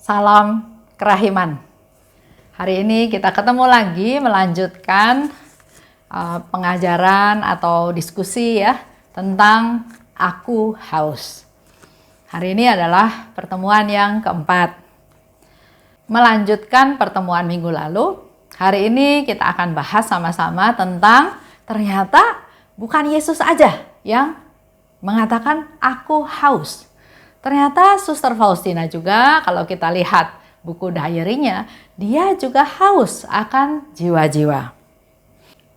Salam kerahiman. Hari ini kita ketemu lagi melanjutkan pengajaran atau diskusi ya tentang aku haus. Hari ini adalah pertemuan yang keempat. Melanjutkan pertemuan minggu lalu, hari ini kita akan bahas sama-sama tentang ternyata bukan Yesus aja yang mengatakan aku haus. Ternyata Suster Faustina juga, kalau kita lihat buku diary-nya, dia juga haus akan jiwa-jiwa.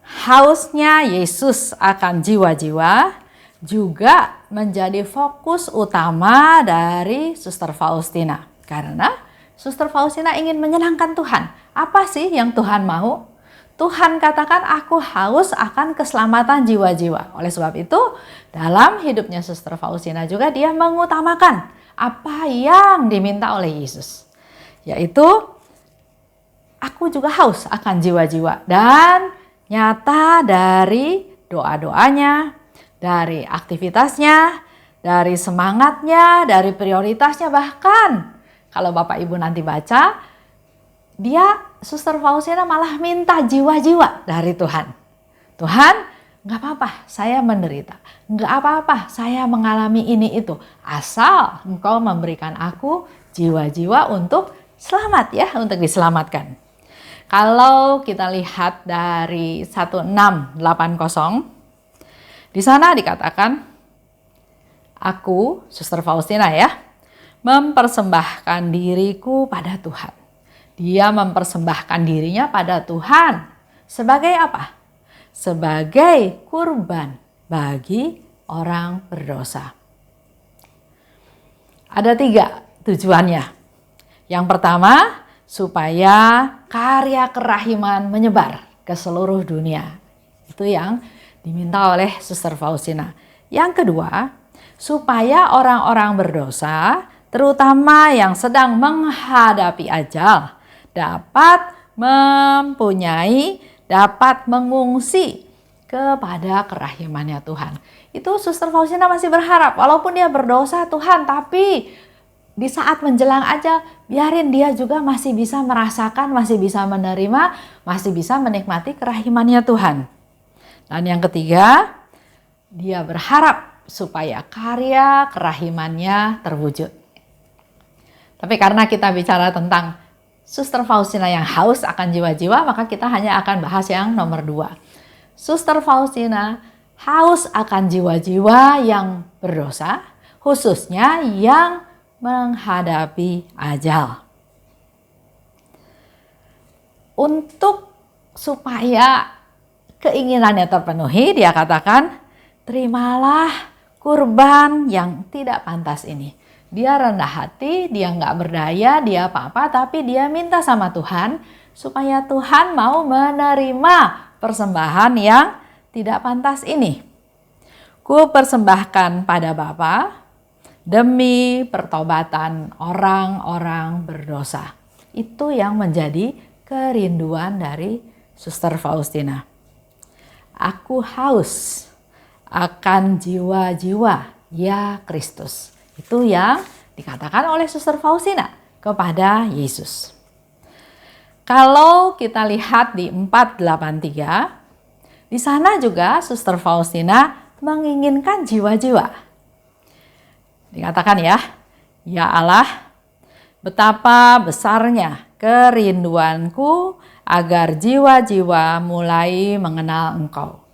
Hausnya Yesus akan jiwa-jiwa juga menjadi fokus utama dari Suster Faustina. Karena Suster Faustina ingin menyenangkan Tuhan. Apa sih yang Tuhan mau? Tuhan katakan aku haus akan keselamatan jiwa-jiwa. Oleh sebab itu, dalam hidupnya Suster Faustina juga dia mengutamakan apa yang diminta oleh Yesus. Yaitu, aku juga haus akan jiwa-jiwa. Dan nyata dari doa-doanya, dari aktivitasnya, dari semangatnya, dari prioritasnya, bahkan kalau Bapak Ibu nanti baca, Suster Faustina malah minta jiwa-jiwa dari Tuhan. Tuhan, gak apa-apa saya menderita. Gak apa-apa saya mengalami ini itu. Asal Engkau memberikan aku jiwa-jiwa untuk selamat ya, untuk diselamatkan. Kalau kita lihat dari 1680, di sana dikatakan, aku, Suster Faustina ya, mempersembahkan diriku pada Tuhan. Dia mempersembahkan dirinya pada Tuhan. Sebagai apa? Sebagai kurban bagi orang berdosa. Ada 3 tujuannya. Yang pertama, supaya karya kerahiman menyebar ke seluruh dunia. Itu yang diminta oleh Suster Faustina. Yang kedua, supaya orang-orang berdosa, terutama yang sedang menghadapi ajal, dapat mengungsi kepada kerahimannya Tuhan. Itu Suster Faustina masih berharap, walaupun dia berdosa Tuhan, tapi di saat menjelang ajal, biarin dia juga masih bisa merasakan, masih bisa menerima, masih bisa menikmati kerahimannya Tuhan. Dan yang ketiga, dia berharap supaya karya kerahimannya terwujud. Tapi karena kita bicara tentang Suster Faustina yang haus akan jiwa-jiwa, maka kita hanya akan bahas yang nomor 2. Suster Faustina haus akan jiwa-jiwa yang berdosa, khususnya yang menghadapi ajal. Untuk supaya keinginannya terpenuhi, dia katakan, terimalah kurban yang tidak pantas ini. Dia rendah hati, dia nggak berdaya, dia apa-apa, tapi dia minta sama Tuhan supaya Tuhan mau menerima persembahan yang tidak pantas ini. Ku persembahkan pada Bapa demi pertobatan orang-orang berdosa. Itu yang menjadi kerinduan dari Suster Faustina. Aku haus akan jiwa-jiwa, ya Kristus. Itu yang dikatakan oleh Suster Faustina kepada Yesus. Kalau kita lihat di 483, di sana juga Suster Faustina menginginkan jiwa-jiwa. Dikatakan ya Allah, betapa besarnya kerinduanku agar jiwa-jiwa mulai mengenal Engkau.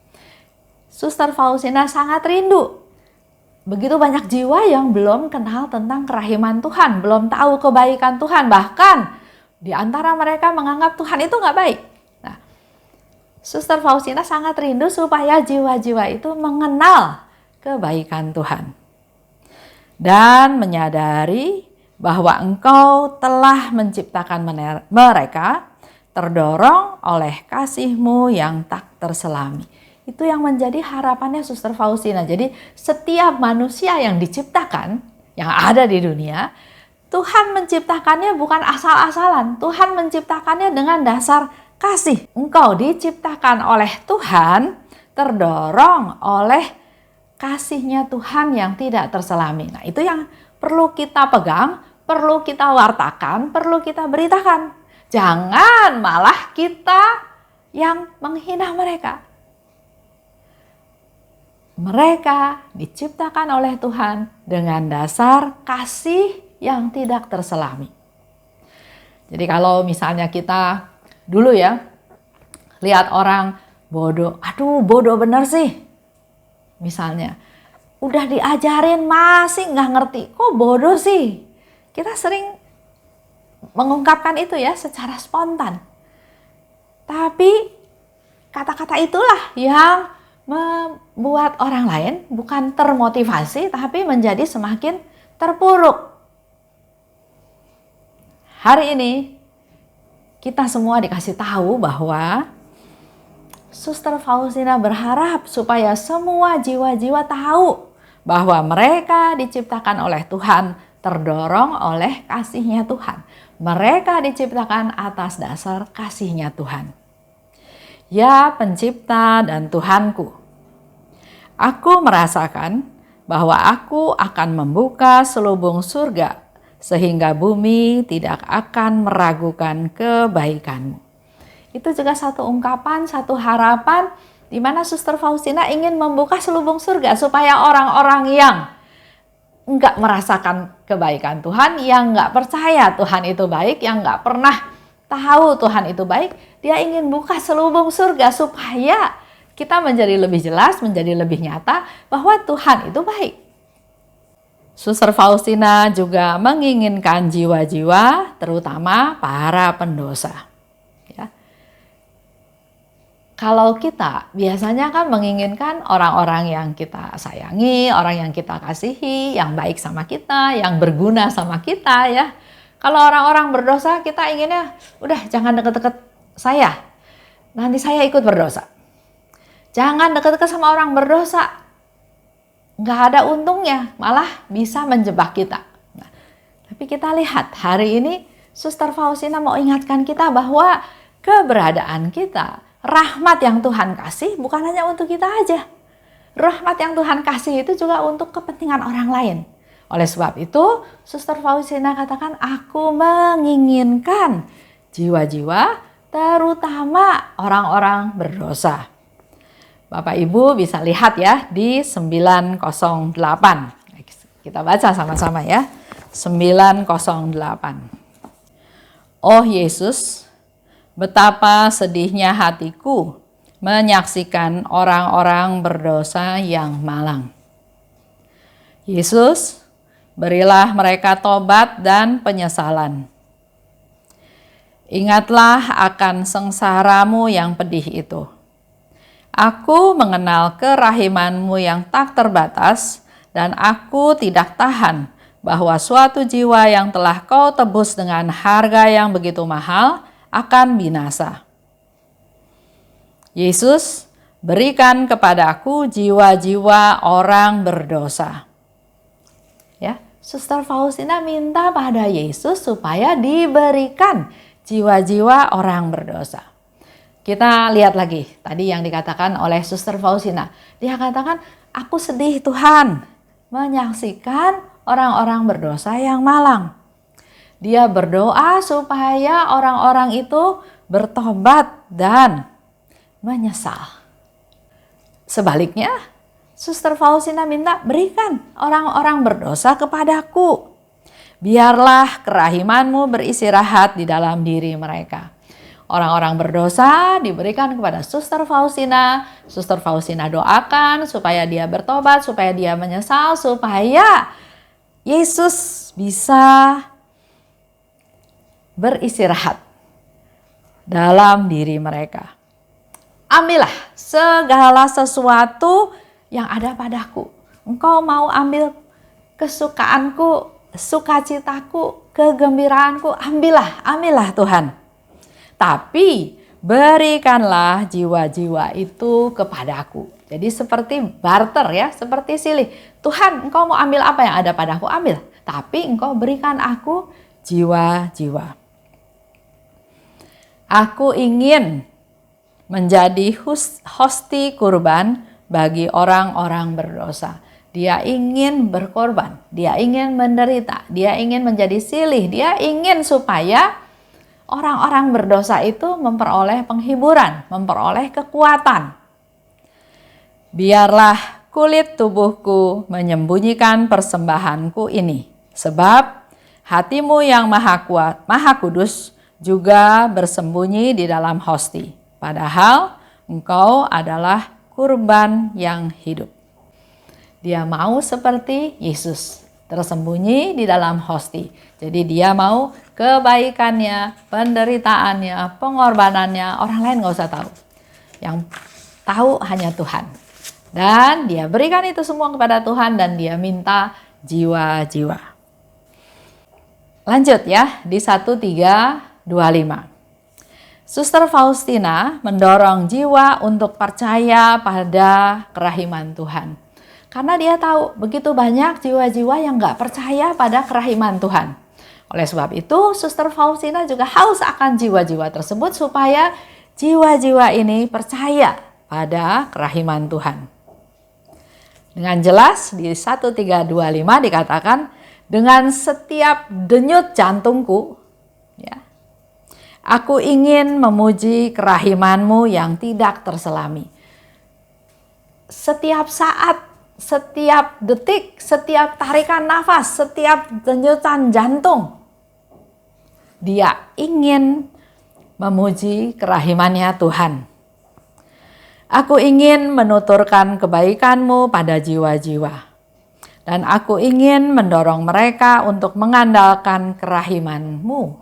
Suster Faustina sangat rindu. Begitu banyak jiwa yang belum kenal tentang kerahiman Tuhan, belum tahu kebaikan Tuhan, bahkan di antara mereka menganggap Tuhan itu nggak baik. Nah, Suster Faustina sangat rindu supaya jiwa-jiwa itu mengenal kebaikan Tuhan dan menyadari bahwa Engkau telah menciptakan mereka terdorong oleh kasih-Mu yang tak terselami. Itu yang menjadi harapannya Suster Faustina. Jadi setiap manusia yang diciptakan, yang ada di dunia, Tuhan menciptakannya bukan asal-asalan. Tuhan menciptakannya dengan dasar kasih. Engkau diciptakan oleh Tuhan, terdorong oleh kasih-Nya Tuhan yang tidak terselami. Nah, itu yang perlu kita pegang, perlu kita wartakan, perlu kita beritakan. Jangan malah kita yang menghina mereka. Mereka diciptakan oleh Tuhan dengan dasar kasih yang tidak terselami. Jadi kalau misalnya kita dulu ya, lihat orang bodoh, aduh bodoh bener sih. Misalnya, udah diajarin masih nggak ngerti, kok bodoh sih? Kita sering mengungkapkan itu ya secara spontan. Tapi kata-kata itulah yang membuat orang lain bukan termotivasi tapi menjadi semakin terpuruk. Hari ini kita semua dikasih tahu bahwa Suster Faustina berharap supaya semua jiwa-jiwa tahu bahwa mereka diciptakan oleh Tuhan, terdorong oleh kasih-Nya Tuhan. Mereka diciptakan atas dasar kasih-Nya Tuhan. Ya Pencipta dan Tuhanku, aku merasakan bahwa aku akan membuka selubung surga sehingga bumi tidak akan meragukan kebaikan-Mu. Itu juga satu ungkapan, satu harapan di mana Suster Faustina ingin membuka selubung surga supaya orang-orang yang enggak merasakan kebaikan Tuhan, yang enggak percaya Tuhan itu baik, yang enggak pernah tahu Tuhan itu baik, dia ingin buka selubung surga supaya kita menjadi lebih jelas, menjadi lebih nyata bahwa Tuhan itu baik. Suster Faustina juga menginginkan jiwa-jiwa, terutama para pendosa. Ya. Kalau kita biasanya kan menginginkan orang-orang yang kita sayangi, orang yang kita kasihi, yang baik sama kita, yang berguna sama kita ya. Kalau orang-orang berdosa kita inginnya, udah jangan deket-deket saya, nanti saya ikut berdosa. Jangan deket-deket sama orang berdosa, nggak ada untungnya, malah bisa menjebak kita. Nah, tapi kita lihat hari ini Suster Faustina mau ingatkan kita bahwa keberadaan kita, rahmat yang Tuhan kasih bukan hanya untuk kita aja. Rahmat yang Tuhan kasih itu juga untuk kepentingan orang lain. Oleh sebab itu, Suster Faustina katakan, aku menginginkan jiwa-jiwa terutama orang-orang berdosa. Bapak Ibu bisa lihat ya di 908. Kita baca sama-sama ya. 908. Oh Yesus, betapa sedihnya hatiku menyaksikan orang-orang berdosa yang malang. Yesus, berilah mereka tobat dan penyesalan. Ingatlah akan sengsara-Mu yang pedih itu. Aku mengenal kerahiman-Mu yang tak terbatas, dan aku tidak tahan bahwa suatu jiwa yang telah Kau tebus dengan harga yang begitu mahal akan binasa. Yesus, berikan kepadaku jiwa-jiwa orang berdosa. Ya, Suster Faustina minta pada Yesus supaya diberikan jiwa-jiwa orang berdosa. Kita lihat lagi tadi yang dikatakan oleh Suster Faustina. Dia katakan, aku sedih Tuhan menyaksikan orang-orang berdosa yang malang. Dia berdoa supaya orang-orang itu bertobat dan menyesal. Sebaliknya, Suster Faustina minta, berikan orang-orang berdosa kepadaku. Biarlah kerahiman-Mu beristirahat di dalam diri mereka. Orang-orang berdosa diberikan kepada Suster Faustina. Suster Faustina doakan supaya dia bertobat, supaya dia menyesal, supaya Yesus bisa beristirahat dalam diri mereka. Ambillah segala sesuatu yang ada padaku. Engkau mau ambil kesukaanku, sukacitaku, kegembiraanku, ambillah Tuhan. Tapi berikanlah jiwa-jiwa itu kepadaku. Jadi seperti barter ya, seperti silih. Tuhan, Engkau mau ambil apa yang ada padaku, ambil. Tapi Engkau berikan aku jiwa-jiwa. Aku ingin menjadi hosti kurban bagi orang-orang berdosa. Dia ingin berkorban, dia ingin menderita, dia ingin menjadi silih, dia ingin supaya orang-orang berdosa itu memperoleh penghiburan, memperoleh kekuatan. Biarlah kulit tubuhku menyembunyikan persembahanku ini, sebab hatimu yang maha kuat, maha kudus juga bersembunyi di dalam hosti. Padahal engkau adalah kurban yang hidup. Dia mau seperti Yesus, tersembunyi di dalam hosti. Jadi dia mau kebaikannya, penderitaannya, pengorbanannya, orang lain gak usah tahu. Yang tahu hanya Tuhan. Dan dia berikan itu semua kepada Tuhan dan dia minta jiwa-jiwa. Lanjut ya, di 1325. Suster Faustina mendorong jiwa untuk percaya pada kerahiman Tuhan. Karena dia tahu begitu banyak jiwa-jiwa yang gak percaya pada kerahiman Tuhan. Oleh sebab itu, Suster Faustina juga haus akan jiwa-jiwa tersebut supaya jiwa-jiwa ini percaya pada kerahiman Tuhan. Dengan jelas di 1325 dikatakan, dengan setiap denyut jantungku, ya, aku ingin memuji kerahimanmu yang tidak terselami. Setiap saat, setiap detik, setiap tarikan nafas, setiap denyutan jantung, dia ingin memuji kerahimannya Tuhan. Aku ingin menuturkan kebaikanmu pada jiwa-jiwa. Dan aku ingin mendorong mereka untuk mengandalkan kerahimanmu.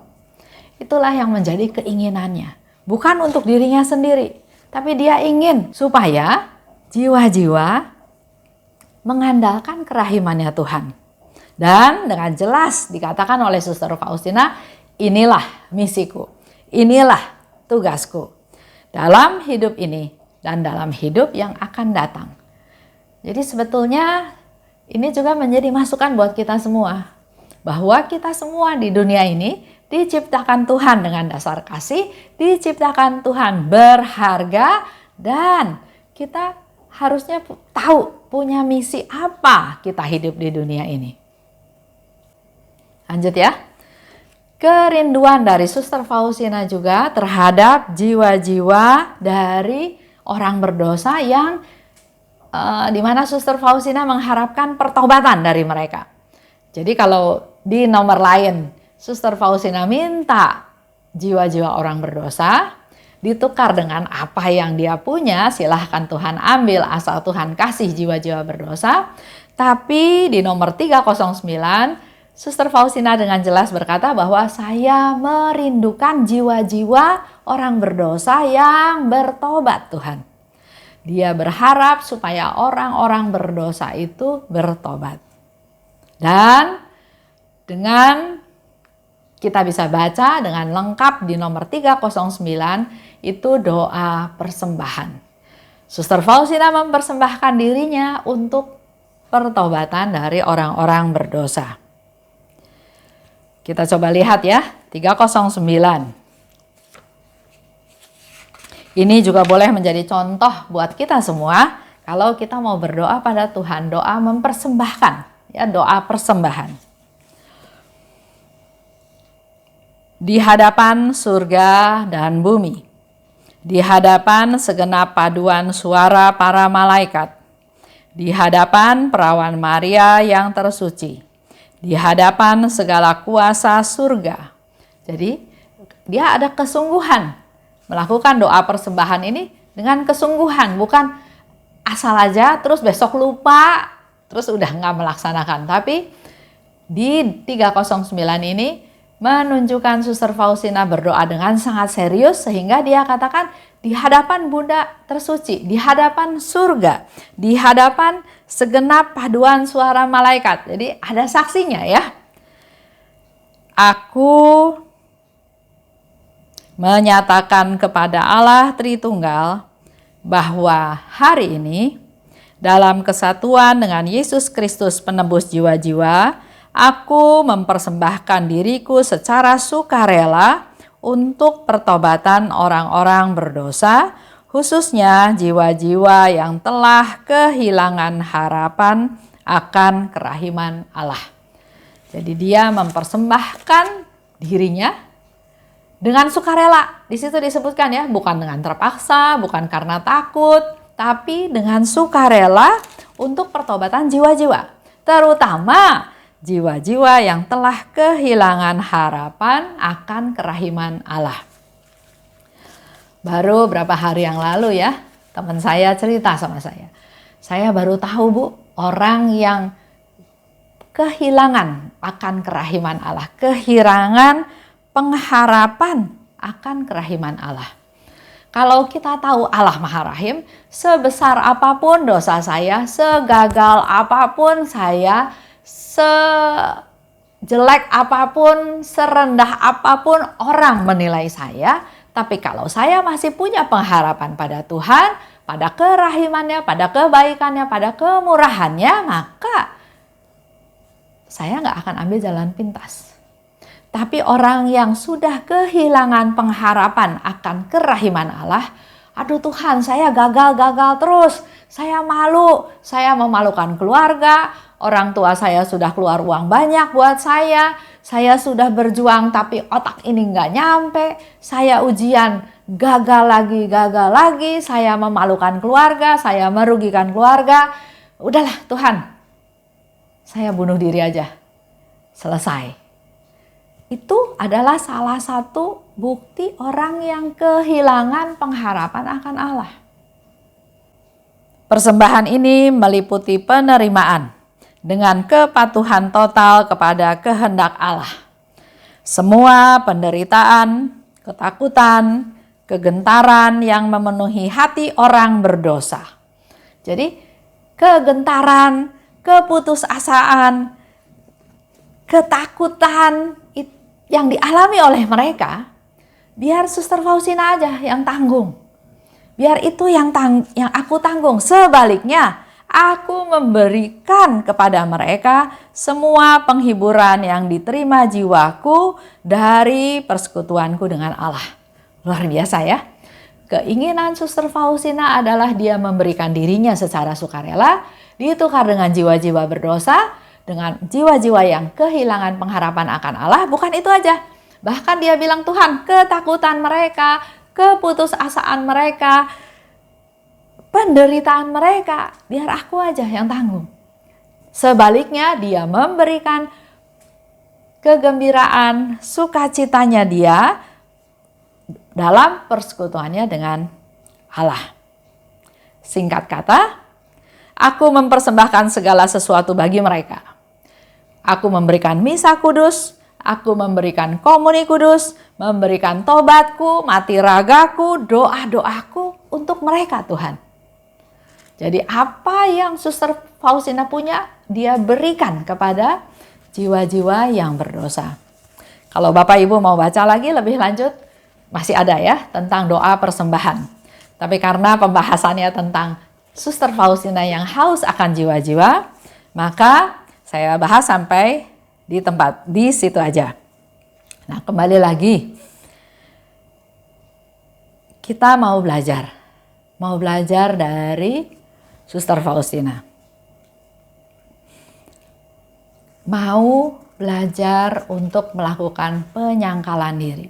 Itulah yang menjadi keinginannya. Bukan untuk dirinya sendiri. Tapi dia ingin supaya jiwa-jiwa mengandalkan kerahimannya Tuhan. Dan dengan jelas dikatakan oleh Suster Faustina, inilah misiku, inilah tugasku dalam hidup ini dan dalam hidup yang akan datang. Jadi sebetulnya ini juga menjadi masukan buat kita semua, bahwa kita semua di dunia ini diciptakan Tuhan dengan dasar kasih, diciptakan Tuhan berharga, dan kita harusnya tahu punya misi apa kita hidup di dunia ini. Lanjut ya. Kerinduan dari Suster Faustina juga terhadap jiwa-jiwa dari orang berdosa yang di mana Suster Faustina mengharapkan pertobatan dari mereka. Jadi kalau di nomor lain Suster Faustina minta jiwa-jiwa orang berdosa ditukar dengan apa yang dia punya, silahkan Tuhan ambil asal Tuhan kasih jiwa-jiwa berdosa. Tapi di nomor 309, Suster Faustina dengan jelas berkata bahwa saya merindukan jiwa-jiwa orang berdosa yang bertobat Tuhan. Dia berharap supaya orang-orang berdosa itu bertobat. Dan dengan kita bisa baca dengan lengkap di nomor 309 itu doa persembahan. Suster Faustina mempersembahkan dirinya untuk pertobatan dari orang-orang berdosa. Kita coba lihat ya, 309. Ini juga boleh menjadi contoh buat kita semua kalau kita mau berdoa pada Tuhan, doa mempersembahkan, ya, doa persembahan. Di hadapan surga dan bumi, di hadapan segenap paduan suara para malaikat, di hadapan perawan Maria yang tersuci, di hadapan segala kuasa surga. Jadi dia ada kesungguhan melakukan doa persembahan ini dengan kesungguhan, bukan asal aja terus besok lupa terus udah nggak melaksanakan. Tapi di 309 ini menunjukkan Suster Faustina berdoa dengan sangat serius sehingga dia katakan di hadapan Bunda tersuci, di hadapan surga, di hadapan segenap paduan suara malaikat. Jadi ada saksinya ya. Aku menyatakan kepada Allah Tritunggal bahwa hari ini dalam kesatuan dengan Yesus Kristus penebus jiwa-jiwa, aku mempersembahkan diriku secara sukarela untuk pertobatan orang-orang berdosa, khususnya jiwa-jiwa yang telah kehilangan harapan akan kerahiman Allah. Jadi dia mempersembahkan dirinya dengan sukarela. Di situ disebutkan ya, bukan dengan terpaksa, bukan karena takut, tapi dengan sukarela untuk pertobatan jiwa-jiwa. Terutama jiwa-jiwa yang telah kehilangan harapan akan kerahiman Allah. Baru berapa hari yang lalu ya, teman saya cerita sama saya. Saya baru tahu Bu, orang yang kehilangan akan kerahiman Allah, kehilangan pengharapan akan kerahiman Allah. Kalau kita tahu Allah Maha Rahim, sebesar apapun dosa saya, segagal apapun saya, sejelek apapun, serendah apapun orang menilai saya, tapi kalau saya masih punya pengharapan pada Tuhan, pada kerahimannya, pada kebaikannya, pada kemurahannya, maka saya nggak akan ambil jalan pintas. Tapi orang yang sudah kehilangan pengharapan akan kerahiman Allah, aduh Tuhan, saya gagal terus, saya malu, saya memalukan keluarga, orang tua saya sudah keluar uang banyak buat saya sudah berjuang tapi otak ini nggak nyampe, saya ujian gagal lagi, saya memalukan keluarga, saya merugikan keluarga, udahlah Tuhan, saya bunuh diri aja, selesai. Itu adalah salah satu bukti orang yang kehilangan pengharapan akan Allah. Persembahan ini meliputi penerimaan dengan kepatuhan total kepada kehendak Allah. Semua penderitaan, ketakutan, kegentaran yang memenuhi hati orang berdosa. Jadi kegentaran, keputusasaan, ketakutan yang dialami oleh mereka, biar Suster Faustina aja yang tanggung. Biar itu yang aku tanggung. Sebaliknya, aku memberikan kepada mereka semua penghiburan yang diterima jiwaku dari persekutuanku dengan Allah. Luar biasa ya. Keinginan Suster Faustina adalah dia memberikan dirinya secara sukarela, ditukar dengan jiwa-jiwa berdosa, dengan jiwa-jiwa yang kehilangan pengharapan akan Allah. Bukan itu aja, bahkan dia bilang, Tuhan, ketakutan mereka, keputusasaan mereka, penderitaan mereka, biar aku aja yang tanggung. Sebaliknya, dia memberikan kegembiraan, sukacitanya dia dalam persekutuannya dengan Allah. Singkat kata, aku mempersembahkan segala sesuatu bagi mereka. Aku memberikan misa kudus, aku memberikan komuni kudus, memberikan tobatku, mati ragaku, doa-doaku untuk mereka Tuhan. Jadi apa yang Suster Faustina punya, dia berikan kepada jiwa-jiwa yang berdosa. Kalau Bapak Ibu mau baca lagi lebih lanjut, masih ada ya tentang doa persembahan. Tapi karena pembahasannya tentang Suster Faustina yang haus akan jiwa-jiwa, maka saya bahas sampai di situ aja. Nah, kembali lagi. Kita mau belajar dari Suster Faustina. Mau belajar untuk melakukan penyangkalan diri.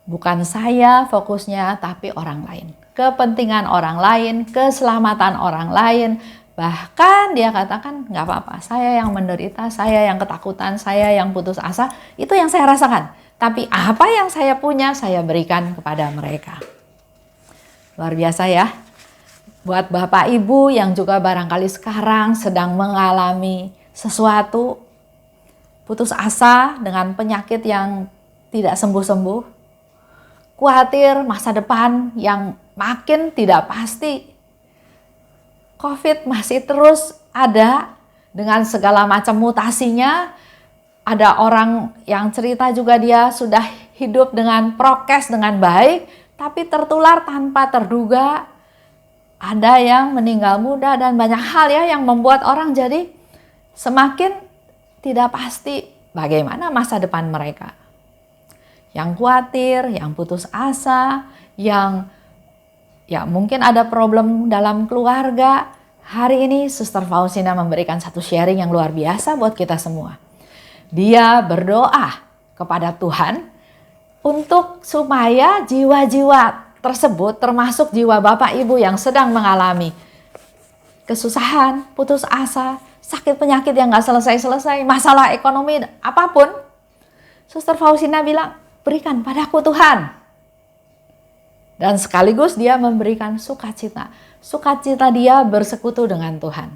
Bukan saya fokusnya, tapi orang lain. Kepentingan orang lain, keselamatan orang lain. Bahkan dia katakan, nggak apa-apa, saya yang menderita, saya yang ketakutan, saya yang putus asa, itu yang saya rasakan. Tapi apa yang saya punya, saya berikan kepada mereka. Luar biasa ya. Buat Bapak Ibu yang juga barangkali sekarang sedang mengalami sesuatu, putus asa dengan penyakit yang tidak sembuh-sembuh, khawatir masa depan yang makin tidak pasti, COVID masih terus ada dengan segala macam mutasinya. Ada orang yang cerita juga dia sudah hidup dengan prokes dengan baik, tapi tertular tanpa terduga. Ada yang meninggal muda dan banyak hal ya yang membuat orang jadi semakin tidak pasti bagaimana masa depan mereka. Yang khawatir, yang putus asa, yang ya mungkin ada problem dalam keluarga, Hari ini Suster Faustina memberikan satu sharing yang luar biasa buat kita semua. Dia berdoa kepada Tuhan untuk supaya jiwa-jiwa tersebut, termasuk jiwa Bapak Ibu yang sedang mengalami kesusahan, putus asa, sakit penyakit yang gak selesai-selesai, masalah ekonomi, apapun, Suster Faustina bilang, berikan padaku Tuhan. Dan sekaligus dia memberikan sukacita. Sukacita dia bersekutu dengan Tuhan.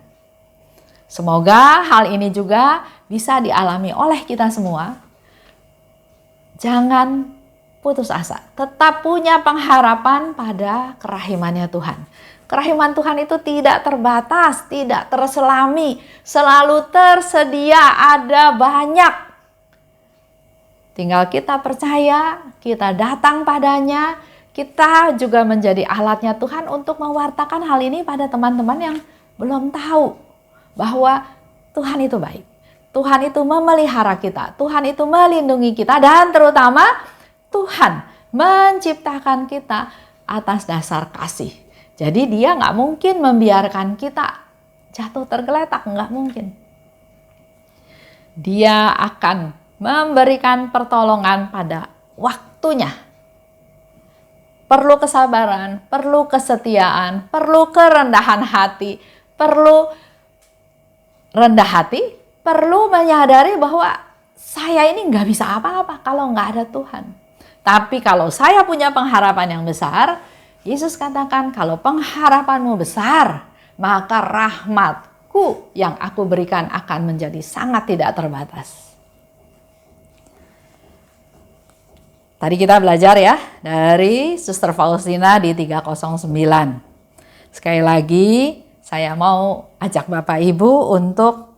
Semoga hal ini juga bisa dialami oleh kita semua. Jangan putus asa. Tetap punya pengharapan pada kerahimannya Tuhan. Kerahiman Tuhan itu tidak terbatas, tidak terselami. Selalu tersedia, ada banyak. Tinggal kita percaya, kita datang padanya. Kita juga menjadi alatnya Tuhan untuk mewartakan hal ini pada teman-teman yang belum tahu bahwa Tuhan itu baik. Tuhan itu memelihara kita, Tuhan itu melindungi kita, dan terutama Tuhan menciptakan kita atas dasar kasih. Jadi dia nggak mungkin membiarkan kita jatuh tergeletak, nggak mungkin. Dia akan memberikan pertolongan pada waktunya. Perlu kesabaran, perlu kesetiaan, perlu kerendahan hati, perlu menyadari bahwa saya ini nggak bisa apa-apa kalau nggak ada Tuhan. Tapi kalau saya punya pengharapan yang besar, Yesus katakan kalau pengharapanmu besar, maka rahmatku yang aku berikan akan menjadi sangat tidak terbatas. Tadi kita belajar ya dari Suster Faustina di 309. Sekali lagi saya mau ajak Bapak Ibu untuk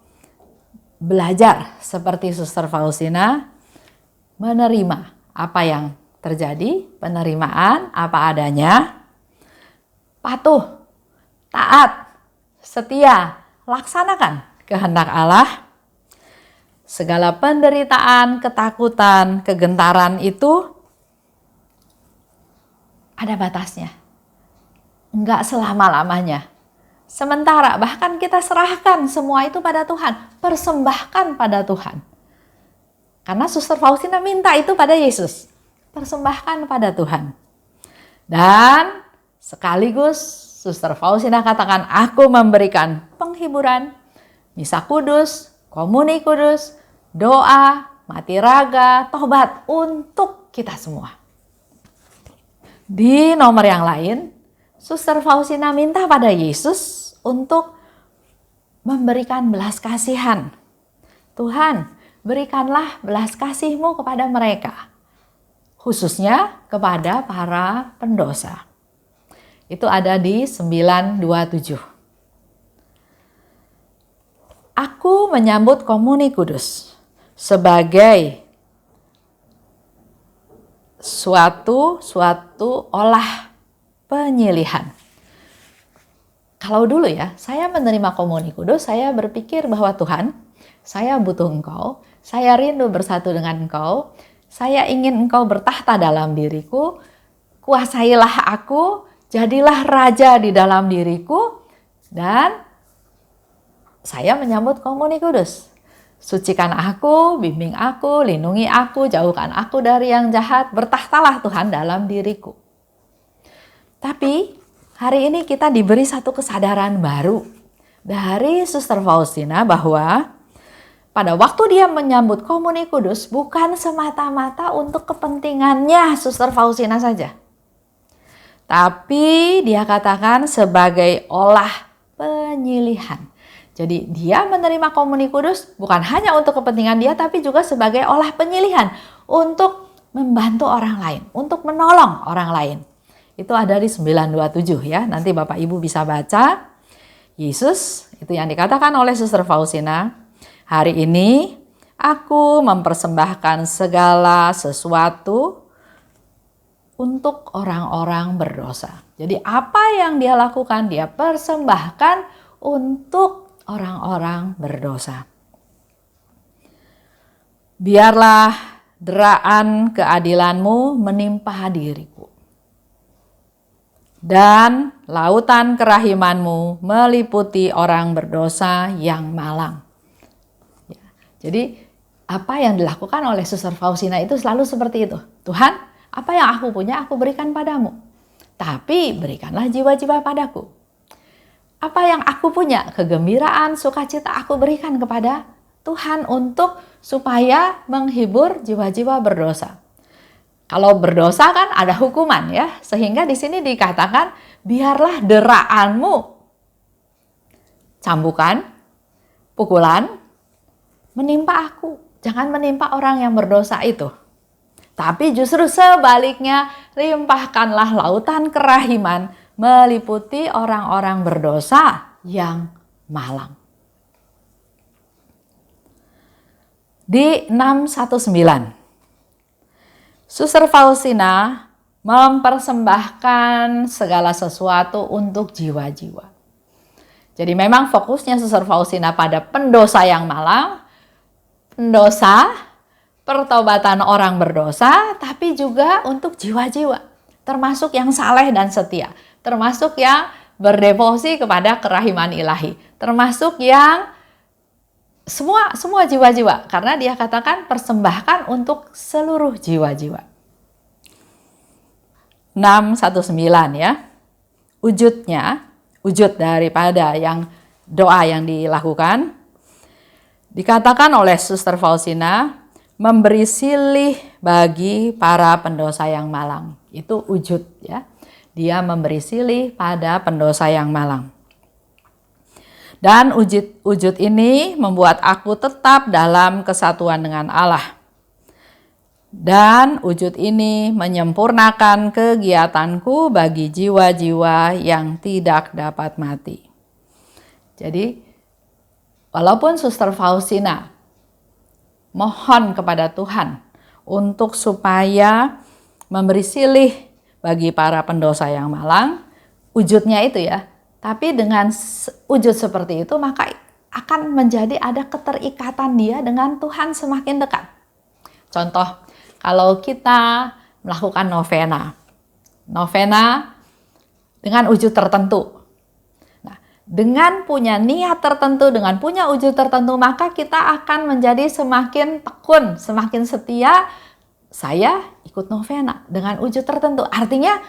belajar seperti Suster Faustina, menerima apa yang terjadi, penerimaan apa adanya, patuh, taat, setia, laksanakan kehendak Allah. Segala penderitaan, ketakutan, kegentaran itu ada batasnya. Enggak selama-lamanya. Sementara bahkan kita serahkan semua itu pada Tuhan. Persembahkan pada Tuhan. Karena Suster Faustina minta itu pada Yesus. Persembahkan pada Tuhan. Dan sekaligus Suster Faustina katakan, aku memberikan penghiburan, misa kudus, komuni kudus, doa, mati raga, tobat untuk kita semua. Di nomor yang lain, Suster Faustina minta pada Yesus untuk memberikan belas kasihan. Tuhan, berikanlah belas kasih-Mu kepada mereka, khususnya kepada para pendosa. Itu ada di 927. Aku menyambut komuni kudus sebagai suatu olah penyilihan. Kalau dulu ya, saya menerima komuni kudus, saya berpikir bahwa Tuhan, saya butuh Engkau, saya rindu bersatu dengan Engkau, saya ingin Engkau bertahta dalam diriku, kuasailah aku, jadilah raja di dalam diriku, dan saya menyambut komuni kudus. Sucikan aku, bimbing aku, lindungi aku, jauhkan aku dari yang jahat, bertahtalah Tuhan dalam diriku. Tapi hari ini kita diberi satu kesadaran baru dari Suster Faustina bahwa pada waktu dia menyambut komuni kudus bukan semata-mata untuk kepentingannya Suster Faustina saja. Tapi dia katakan sebagai olah penyilihan. Jadi dia menerima komuni kudus bukan hanya untuk kepentingan dia, tapi juga sebagai olah penyilihan untuk membantu orang lain, untuk menolong orang lain. Itu ada di 927 ya, nanti Bapak Ibu bisa baca. Yesus, itu yang dikatakan oleh Suster Faustina, hari ini aku mempersembahkan segala sesuatu untuk orang-orang berdosa. Jadi apa yang dia lakukan, dia persembahkan untuk orang-orang berdosa. Biarlah deraan keadilanmu menimpa diriku. dan lautan kerahimanmu meliputi orang berdosa yang malang. Ya, jadi apa yang dilakukan oleh Suster Faustina itu selalu seperti itu. Tuhan, apa yang aku punya aku berikan padamu. Tapi berikanlah jiwa-jiwa padaku. Apa yang aku punya, kegembiraan, sukacita aku berikan kepada Tuhan untuk supaya menghibur jiwa-jiwa berdosa. Kalau berdosa kan ada hukuman ya, sehingga di sini dikatakan biarlah deraanmu, cambukan, pukulan, menimpa aku. Jangan menimpa orang yang berdosa itu. Tapi justru sebaliknya, limpahkanlah lautan kerahiman meliputi orang-orang berdosa yang malang. Di 619, Suster Faustina mempersembahkan segala sesuatu untuk jiwa-jiwa. Jadi memang fokusnya Suster Faustina pada pendosa yang malang, pendosa, pertobatan orang berdosa, tapi juga untuk jiwa-jiwa, termasuk yang saleh dan setia, termasuk yang berdevosi kepada kerahiman ilahi, termasuk yang semua jiwa-jiwa, karena dia katakan persembahkan untuk seluruh jiwa-jiwa. 619 ya, wujud daripada yang doa yang dilakukan, dikatakan oleh Suster Faustina memberi silih bagi para pendosa yang malang. Itu wujud ya, dia memberi silih pada pendosa yang malang. Dan wujud ini membuat aku tetap dalam kesatuan dengan Allah. Dan wujud ini menyempurnakan kegiatanku bagi jiwa-jiwa yang tidak dapat mati. Jadi, walaupun Suster Faustina mohon kepada Tuhan untuk supaya memberi silih bagi para pendosa yang malang, wujudnya itu ya. Tapi dengan wujud seperti itu maka akan menjadi ada keterikatan dia dengan Tuhan semakin dekat. Contoh, kalau kita melakukan novena dengan wujud tertentu. Nah, dengan punya niat tertentu, dengan punya wujud tertentu, maka kita akan menjadi semakin tekun, semakin setia. Saya ikut novena dengan wujud tertentu. Artinya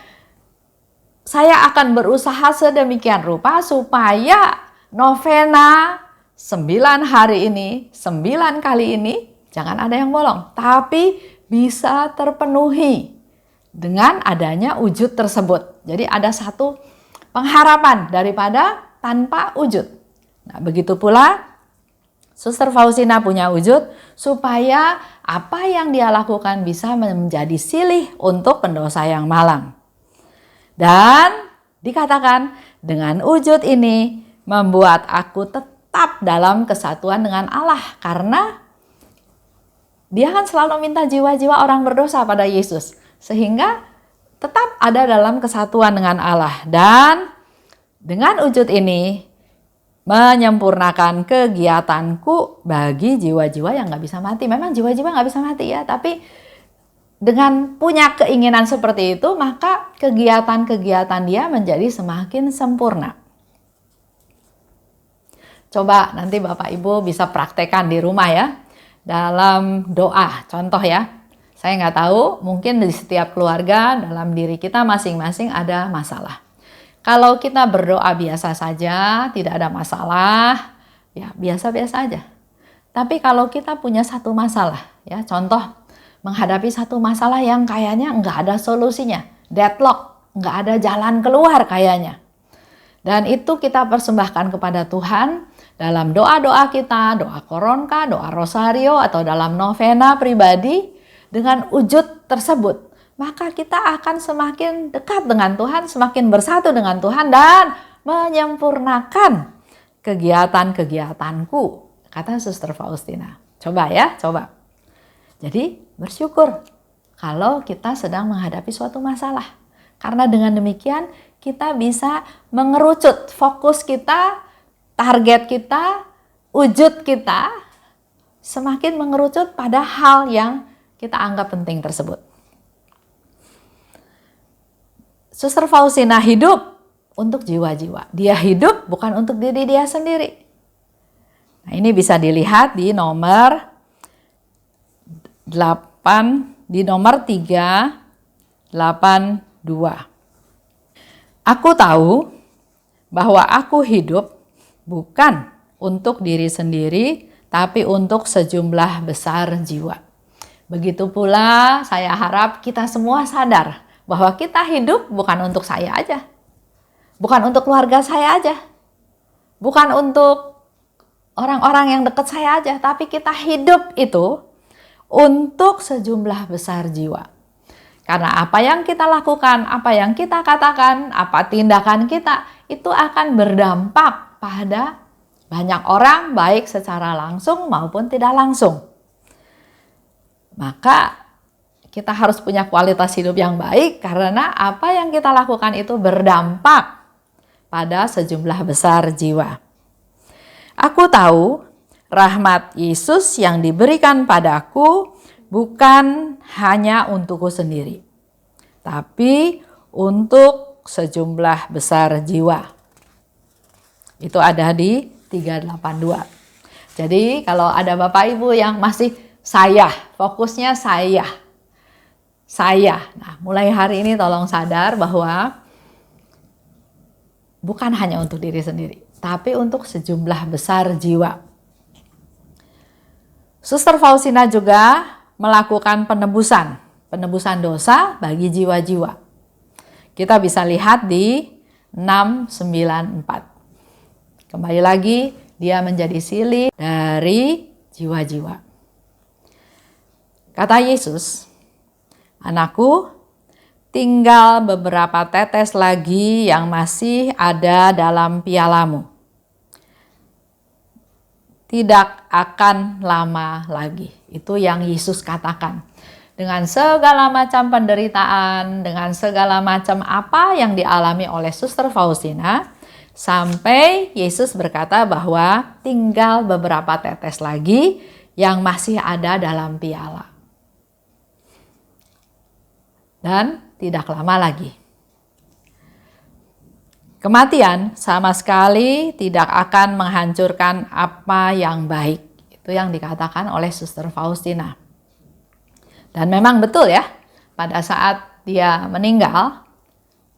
saya akan berusaha sedemikian rupa supaya novena 9 hari ini, 9 kali ini, jangan ada yang bolong. Tapi bisa terpenuhi dengan adanya wujud tersebut. Jadi ada satu pengharapan daripada tanpa wujud. Nah, begitu pula Suster Faustina punya wujud supaya apa yang dia lakukan bisa menjadi silih untuk pendosa yang malang. Dan dikatakan dengan wujud ini membuat aku tetap dalam kesatuan dengan Allah. Karena dia kan selalu minta jiwa-jiwa orang berdosa pada Yesus. Sehingga tetap ada dalam kesatuan dengan Allah. Dan dengan wujud ini menyempurnakan kegiatanku bagi jiwa-jiwa yang gak bisa mati. Memang jiwa-jiwa gak bisa mati ya, tapi dengan punya keinginan seperti itu, maka kegiatan-kegiatan dia menjadi semakin sempurna. Coba nanti Bapak Ibu bisa praktekkan di rumah ya, dalam doa. Contoh ya, saya nggak tahu, mungkin di setiap keluarga dalam diri kita masing-masing ada masalah. Kalau kita berdoa biasa saja, tidak ada masalah, ya biasa-biasa aja. Tapi kalau kita punya satu masalah, ya contoh, menghadapi satu masalah yang kayaknya nggak ada solusinya, deadlock, nggak ada jalan keluar kayaknya. Dan itu kita persembahkan kepada Tuhan dalam doa-doa kita, doa koronka, doa rosario, atau dalam novena pribadi dengan wujud tersebut. Maka kita akan semakin dekat dengan Tuhan, semakin bersatu dengan Tuhan dan menyempurnakan kegiatan-kegiatanku, kata Suster Faustina. Coba ya, coba. Jadi bersyukur kalau kita sedang menghadapi suatu masalah. Karena dengan demikian kita bisa mengerucut fokus kita, target kita, wujud kita semakin mengerucut pada hal yang kita anggap penting tersebut. Suster Faustina hidup untuk jiwa-jiwa. Dia hidup bukan untuk diri dia sendiri. Nah, ini bisa dilihat di nomor 382. Aku tahu bahwa aku hidup bukan untuk diri sendiri, tapi untuk sejumlah besar jiwa. Begitu pula saya harap kita semua sadar bahwa kita hidup bukan untuk saya aja. Bukan untuk keluarga saya aja. Bukan untuk orang-orang yang dekat saya aja. Tapi kita hidup itu untuk sejumlah besar jiwa. Karena apa yang kita lakukan, apa yang kita katakan, apa tindakan kita, itu akan berdampak pada banyak orang, baik secara langsung maupun tidak langsung. Maka kita harus punya kualitas hidup yang baik karena apa yang kita lakukan itu berdampak pada sejumlah besar jiwa. Aku tahu rahmat Yesus yang diberikan padaku bukan hanya untukku sendiri, tapi untuk sejumlah besar jiwa. Itu ada di 382. Jadi kalau ada Bapak Ibu yang masih saya, fokusnya saya. Nah, mulai hari ini tolong sadar bahwa bukan hanya untuk diri sendiri, tapi untuk sejumlah besar jiwa. Suster Faustina juga melakukan penebusan dosa bagi jiwa-jiwa. Kita bisa lihat di 694. Kembali lagi, dia menjadi silih dari jiwa-jiwa. Kata Yesus, anakku, tinggal beberapa tetes lagi yang masih ada dalam pialamu. Tidak akan lama lagi. Itu yang Yesus katakan. Dengan segala macam penderitaan, dengan segala macam apa yang dialami oleh Suster Faustina, sampai Yesus berkata bahwa tinggal beberapa tetes lagi yang masih ada dalam piala. Dan tidak lama lagi. Kematian sama sekali tidak akan menghancurkan apa yang baik. Itu yang dikatakan oleh Suster Faustina. Dan memang betul ya, pada saat dia meninggal,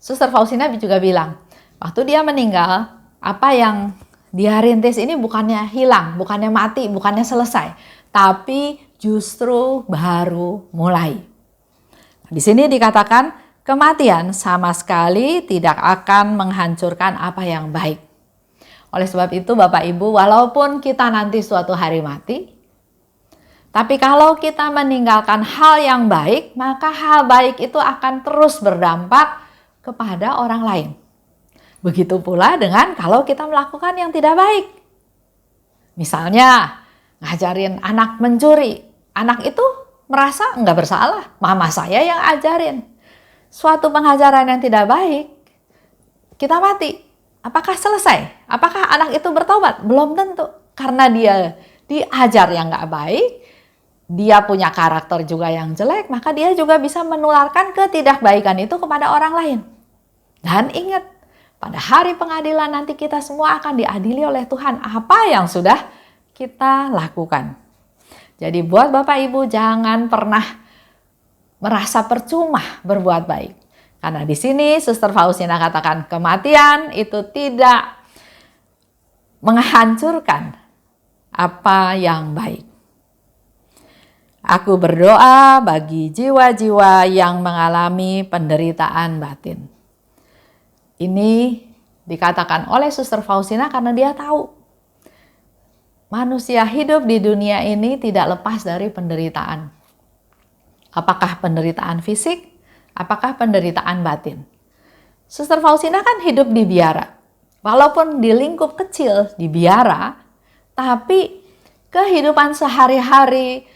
Suster Faustina juga bilang, waktu dia meninggal, apa yang dia rintis ini bukannya hilang, bukannya mati, bukannya selesai, tapi justru baru mulai. Di sini dikatakan kematian sama sekali tidak akan menghancurkan apa yang baik. Oleh sebab itu Bapak Ibu, walaupun kita nanti suatu hari mati, tapi kalau kita meninggalkan hal yang baik, maka hal baik itu akan terus berdampak kepada orang lain. Begitu pula dengan kalau kita melakukan yang tidak baik. Misalnya, ngajarin anak mencuri. Anak itu merasa enggak bersalah, mama saya yang ajarin. Suatu pengajaran yang tidak baik, kita mati. Apakah selesai? Apakah anak itu bertobat? Belum tentu. Karena dia diajar yang enggak baik, dia punya karakter juga yang jelek, maka dia juga bisa menularkan ketidakbaikan itu kepada orang lain. Dan ingat, pada hari pengadilan nanti kita semua akan diadili oleh Tuhan apa yang sudah kita lakukan. Jadi buat Bapak Ibu jangan pernah merasa percuma berbuat baik. Karena di sini Suster Faustina katakan kematian itu tidak menghancurkan apa yang baik. Aku berdoa bagi jiwa-jiwa yang mengalami penderitaan batin. Ini dikatakan oleh Suster Faustina karena dia tahu manusia hidup di dunia ini tidak lepas dari penderitaan. Apakah penderitaan fisik? Apakah penderitaan batin? Suster Faustina kan hidup di biara. Walaupun di lingkup kecil di biara, tapi kehidupan sehari-hari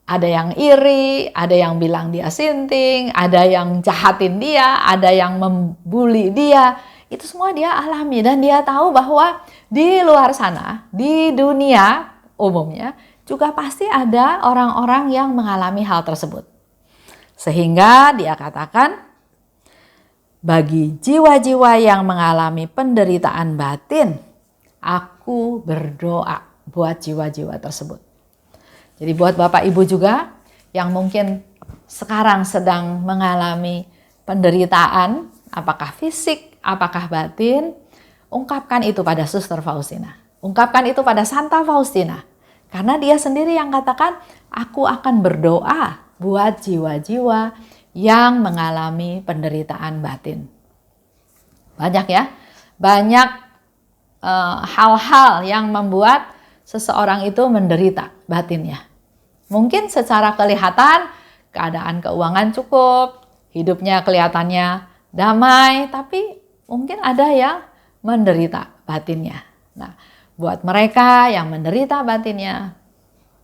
ada yang iri, ada yang bilang dia sinting, ada yang jahatin dia, ada yang membuli dia. Itu semua dia alami dan dia tahu bahwa di luar sana, di dunia umumnya juga pasti ada orang-orang yang mengalami hal tersebut. Sehingga dia katakan, Bagi jiwa-jiwa yang mengalami penderitaan batin, aku berdoa buat jiwa-jiwa tersebut. Jadi buat Bapak Ibu juga yang mungkin sekarang sedang mengalami penderitaan, apakah fisik, apakah batin, ungkapkan itu pada Suster Faustina. Ungkapkan itu pada Santa Faustina. Karena dia sendiri yang katakan, aku akan berdoa buat jiwa-jiwa yang mengalami penderitaan batin. Banyak ya, banyak hal-hal yang membuat seseorang itu menderita batinnya. Mungkin secara kelihatan keadaan keuangan cukup, hidupnya kelihatannya damai, tapi mungkin ada yang menderita batinnya. Nah, buat mereka yang menderita batinnya,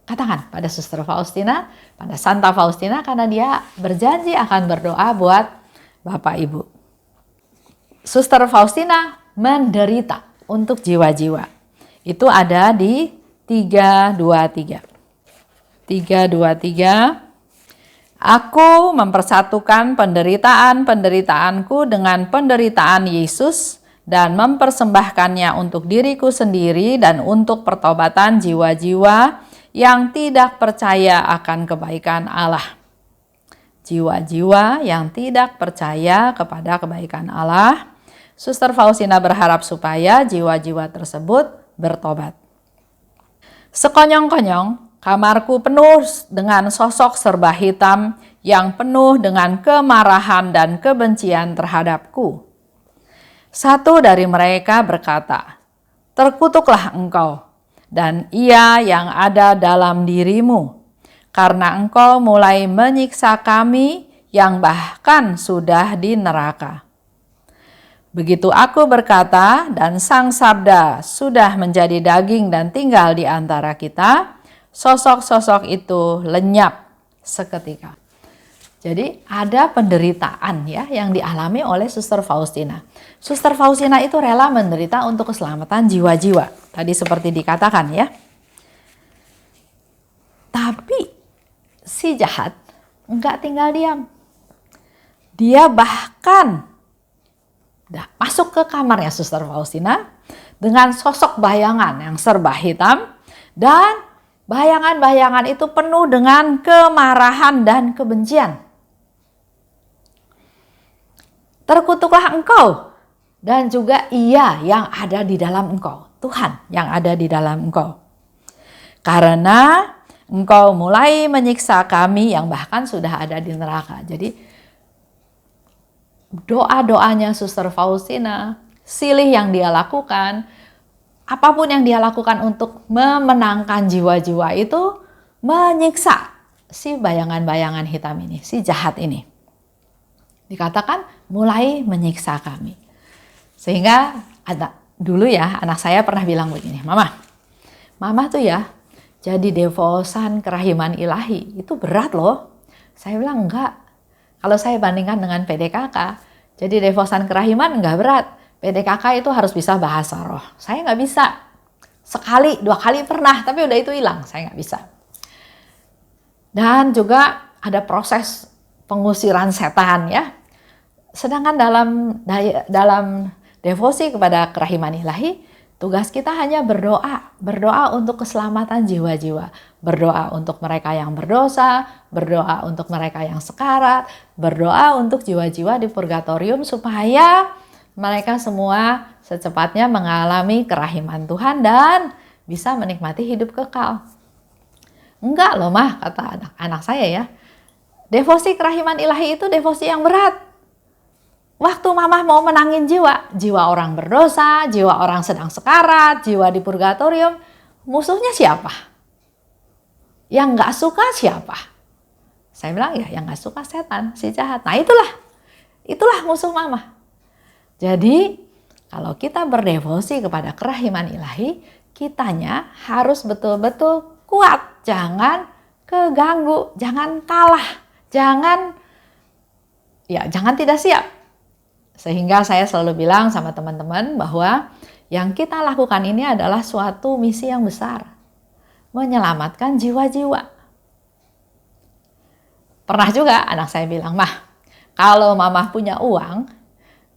katakan pada Suster Faustina, pada Santa Faustina, karena dia berjanji akan berdoa buat Bapak Ibu. Suster Faustina menderita untuk jiwa-jiwa. Itu ada di 323. 323. Aku mempersatukan penderitaan-penderitaanku dengan penderitaan Yesus dan mempersembahkannya untuk diriku sendiri dan untuk pertobatan jiwa-jiwa yang tidak percaya akan kebaikan Allah. Jiwa-jiwa yang tidak percaya kepada kebaikan Allah, Suster Faustina berharap supaya jiwa-jiwa tersebut bertobat. Sekonyong-konyong, kamarku penuh dengan sosok serba hitam yang penuh dengan kemarahan dan kebencian terhadapku. Satu dari mereka berkata, "Terkutuklah engkau, dan ia yang ada dalam dirimu, karena engkau mulai menyiksa kami yang bahkan sudah di neraka." Begitu aku berkata dan Sang Sabda sudah menjadi daging dan tinggal di antara kita, sosok-sosok itu lenyap seketika. Jadi ada penderitaan ya yang dialami oleh Suster Faustina. Suster Faustina itu rela menderita untuk keselamatan jiwa-jiwa. Tadi seperti dikatakan ya. Tapi si jahat enggak tinggal diam. Dia bahkan masuk ke kamarnya Suster Faustina dengan sosok bayangan yang serba hitam, dan bayangan-bayangan itu penuh dengan kemarahan dan kebencian. Terkutuklah engkau, dan juga ia yang ada di dalam engkau, Tuhan yang ada di dalam engkau. Karena engkau mulai menyiksa kami yang bahkan sudah ada di neraka. Jadi doa-doanya Suster Faustina, silih yang dia lakukan, apapun yang dia lakukan untuk memenangkan jiwa-jiwa itu menyiksa si bayangan-bayangan hitam ini, si jahat ini. Dikatakan mulai menyiksa kami. Sehingga dulu ya anak saya pernah bilang begini, Mama tuh ya jadi devosan kerahiman ilahi itu berat loh. Saya bilang enggak. Kalau saya bandingkan dengan PDKK, jadi devosan kerahiman enggak berat. PDKK itu harus bisa bahasa roh. Saya nggak bisa. Sekali, 2 kali pernah, tapi udah itu hilang. Saya nggak bisa. Dan juga ada proses pengusiran setan ya. Sedangkan dalam devosi kepada kerahiman ilahi, tugas kita hanya berdoa untuk keselamatan jiwa-jiwa, berdoa untuk mereka yang berdosa, berdoa untuk mereka yang sekarat, berdoa untuk jiwa-jiwa di purgatorium supaya mereka semua secepatnya mengalami kerahiman Tuhan dan bisa menikmati hidup kekal. Enggak loh Mah, kata anak saya ya. Devosi kerahiman ilahi itu devosi yang berat. Waktu Mama mau menangin jiwa orang berdosa, jiwa orang sedang sekarat, jiwa di purgatorium, musuhnya siapa? Yang nggak suka siapa? Saya bilang ya yang nggak suka setan, si jahat. Nah itulah musuh Mama. Jadi kalau kita berdevosi kepada kerahiman ilahi, kitanya harus betul-betul kuat, jangan keganggu, jangan kalah, jangan tidak siap. Sehingga saya selalu bilang sama teman-teman bahwa yang kita lakukan ini adalah suatu misi yang besar. Menyelamatkan jiwa-jiwa. Pernah juga anak saya bilang, Mah, kalau Mama punya uang,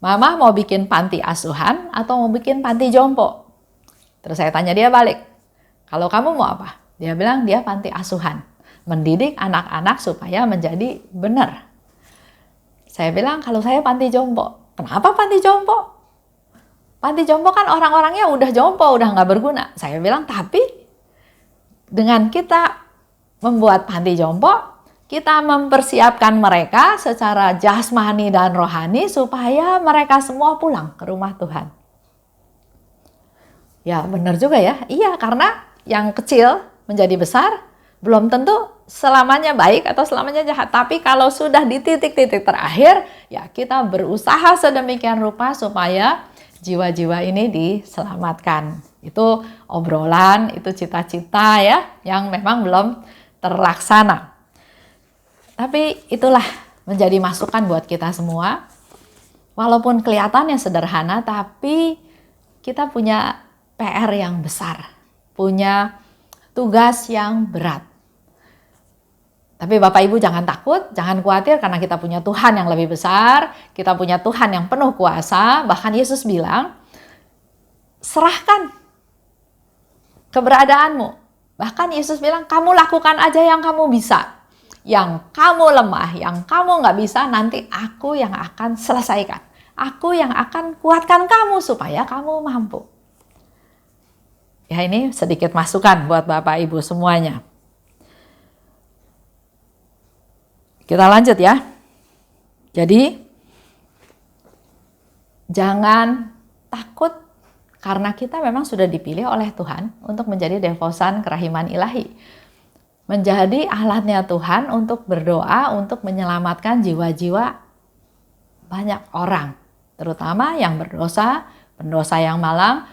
Mama mau bikin panti asuhan atau mau bikin panti jompo? Terus saya tanya dia balik, kalau kamu mau apa? Dia bilang dia panti asuhan, mendidik anak-anak supaya menjadi benar. Saya bilang kalau saya panti jompo. Kenapa panti jompo? Panti jompo kan orang-orangnya udah jompo, udah nggak berguna. Saya bilang tapi dengan kita membuat panti jompo, kita mempersiapkan mereka secara jasmani dan rohani supaya mereka semua pulang ke rumah Tuhan. Ya benar juga ya, iya karena yang kecil menjadi besar belum tentu selamanya baik atau selamanya jahat. Tapi kalau sudah di titik-titik terakhir, ya kita berusaha sedemikian rupa supaya jiwa-jiwa ini diselamatkan. Itu obrolan, itu cita-cita ya yang memang belum terlaksana. Tapi itulah menjadi masukan buat kita semua. Walaupun kelihatannya sederhana, tapi kita punya PR yang besar, punya tugas yang berat. Tapi Bapak Ibu jangan takut, jangan khawatir karena kita punya Tuhan yang lebih besar, kita punya Tuhan yang penuh kuasa. Bahkan Yesus bilang, serahkan keberadaanmu. Bahkan Yesus bilang, kamu lakukan aja yang kamu bisa. Yang kamu lemah, yang kamu nggak bisa, nanti aku yang akan selesaikan. Aku yang akan kuatkan kamu supaya kamu mampu. Ya ini sedikit masukan buat Bapak Ibu semuanya. Kita lanjut ya. Jadi jangan takut karena kita memang sudah dipilih oleh Tuhan untuk menjadi devosan kerahiman ilahi. Menjadi alatnya Tuhan untuk berdoa, untuk menyelamatkan jiwa-jiwa banyak orang. Terutama yang berdosa, pendosa yang malang,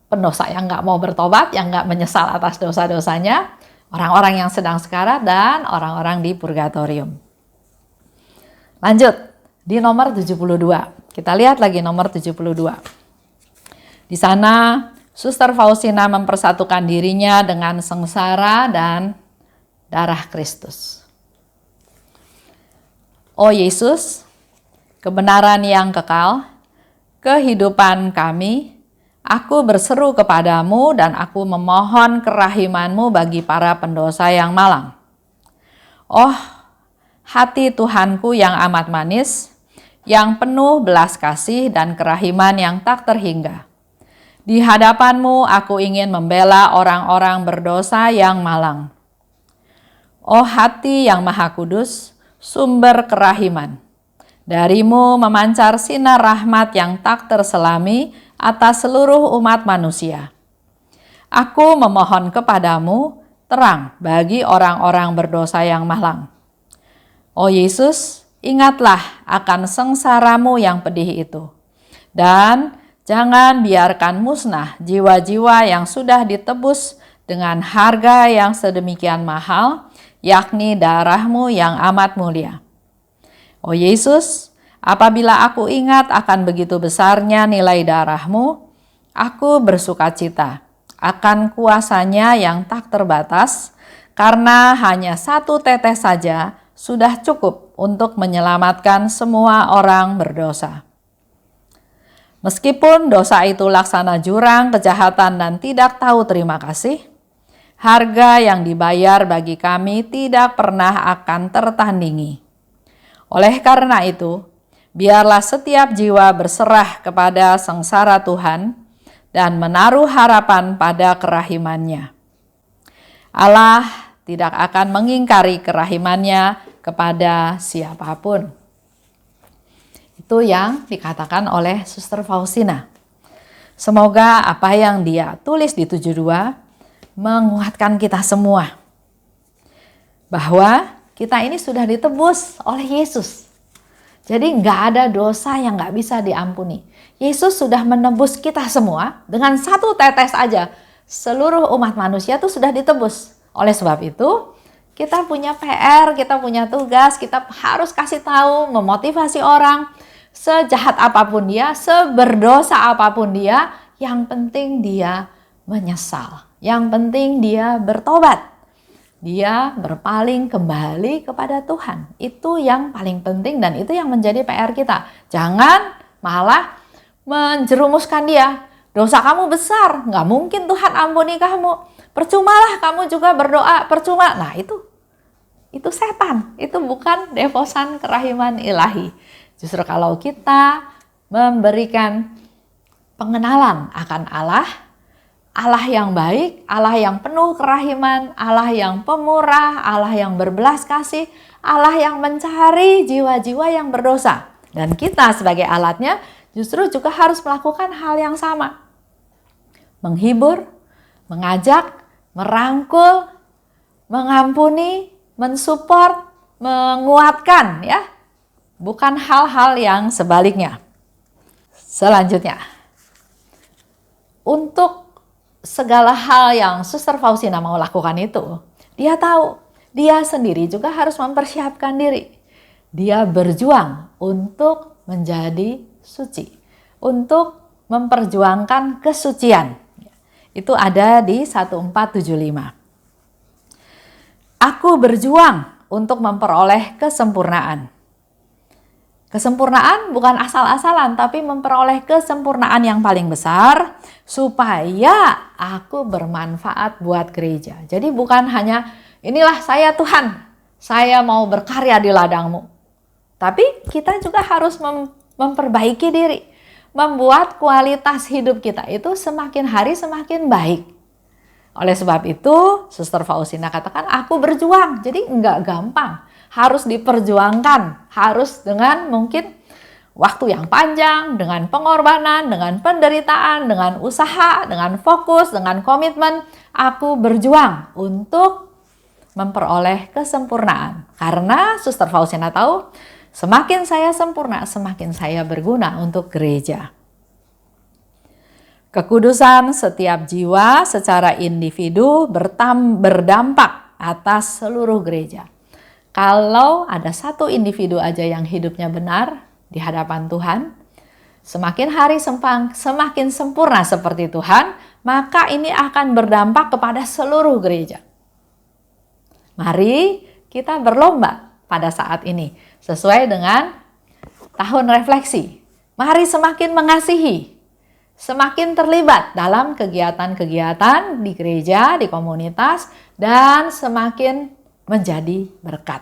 pendosa yang nggak mau bertobat, yang nggak menyesal atas dosa-dosanya, orang-orang yang sedang sekarat, dan orang-orang di purgatorium. Lanjut, di nomor 72. Kita lihat lagi nomor 72. Di sana, Suster Faustina mempersatukan dirinya dengan sengsara dan darah Kristus. Oh Yesus, kebenaran yang kekal, kehidupan kami, aku berseru kepadamu dan aku memohon kerahimanmu bagi para pendosa yang malang. Oh, hati Tuhanku yang amat manis, yang penuh belas kasih dan kerahiman yang tak terhingga. Di hadapanmu aku ingin membela orang-orang berdosa yang malang. Oh hati yang maha kudus, sumber kerahiman. Darimu memancar sinar rahmat yang tak terselami atas seluruh umat manusia. Aku memohon kepadamu terang bagi orang-orang berdosa yang malang. Oh Yesus, ingatlah akan sengsaramu yang pedih itu. Dan jangan biarkan musnah jiwa-jiwa yang sudah ditebus dengan harga yang sedemikian mahal, yakni darahmu yang amat mulia. Oh Yesus, apabila aku ingat akan begitu besarnya nilai darahmu, aku bersukacita akan kuasanya yang tak terbatas, karena hanya satu tetes saja sudah cukup untuk menyelamatkan semua orang berdosa. Meskipun dosa itu laksana jurang, kejahatan, dan tidak tahu terima kasih, harga yang dibayar bagi kami tidak pernah akan tertandingi. Oleh karena itu, biarlah setiap jiwa berserah kepada sengsara Tuhan dan menaruh harapan pada kerahimannya. Allah tidak akan mengingkari kerahimannya kepada siapapun. Itu yang dikatakan oleh Suster Faustina. Semoga apa yang dia tulis di 72 menguatkan kita semua. Bahwa kita ini sudah ditebus oleh Yesus. Jadi nggak ada dosa yang nggak bisa diampuni. Yesus sudah menebus kita semua dengan satu tetes aja. Seluruh umat manusia itu sudah ditebus. Oleh sebab itu, kita punya PR, kita punya tugas, kita harus kasih tahu, memotivasi orang. Sejahat apapun dia, seberdosa apapun dia, yang penting dia menyesal. Yang penting dia bertobat. Dia berpaling kembali kepada Tuhan. Itu yang paling penting dan itu yang menjadi PR kita. Jangan malah menjerumuskan dia. Dosa kamu besar, nggak mungkin Tuhan ampuni kamu. Percumalah kamu juga berdoa, percuma. Nah itu setan, itu bukan devosan kerahiman ilahi. Justru kalau kita memberikan pengenalan akan Allah, Allah yang baik, Allah yang penuh kerahiman, Allah yang pemurah, Allah yang berbelas kasih, Allah yang mencari jiwa-jiwa yang berdosa. Dan kita sebagai alatnya justru juga harus melakukan hal yang sama. Menghibur, mengajak, merangkul, mengampuni, mensupport, menguatkan ya. Bukan hal-hal yang sebaliknya. Selanjutnya, untuk segala hal yang Suster Faustina mau lakukan itu, dia tahu, dia sendiri juga harus mempersiapkan diri. Dia berjuang untuk menjadi suci, untuk memperjuangkan kesucian. Itu ada di 1475. Aku berjuang untuk memperoleh kesempurnaan. Kesempurnaan bukan asal-asalan, tapi memperoleh kesempurnaan yang paling besar supaya aku bermanfaat buat gereja. Jadi bukan hanya inilah saya Tuhan, saya mau berkarya di ladangmu. Tapi kita juga harus memperbaiki diri, membuat kualitas hidup kita itu semakin hari semakin baik. Oleh sebab itu, Suster Faustina katakan, aku berjuang. Jadi enggak gampang, harus diperjuangkan, harus dengan mungkin waktu yang panjang, dengan pengorbanan, dengan penderitaan, dengan usaha, dengan fokus, dengan komitmen. Aku berjuang untuk memperoleh kesempurnaan. Karena Suster Faustina tahu, semakin saya sempurna, semakin saya berguna untuk gereja. Kekudusan setiap jiwa secara individu berdampak atas seluruh gereja. Kalau ada satu individu aja yang hidupnya benar di hadapan Tuhan, semakin hari semakin sempurna seperti Tuhan, maka ini akan berdampak kepada seluruh gereja. Mari kita berlomba pada saat ini sesuai dengan tahun refleksi. Mari semakin mengasihi, semakin terlibat dalam kegiatan-kegiatan di gereja, di komunitas, dan semakin menjadi berkat.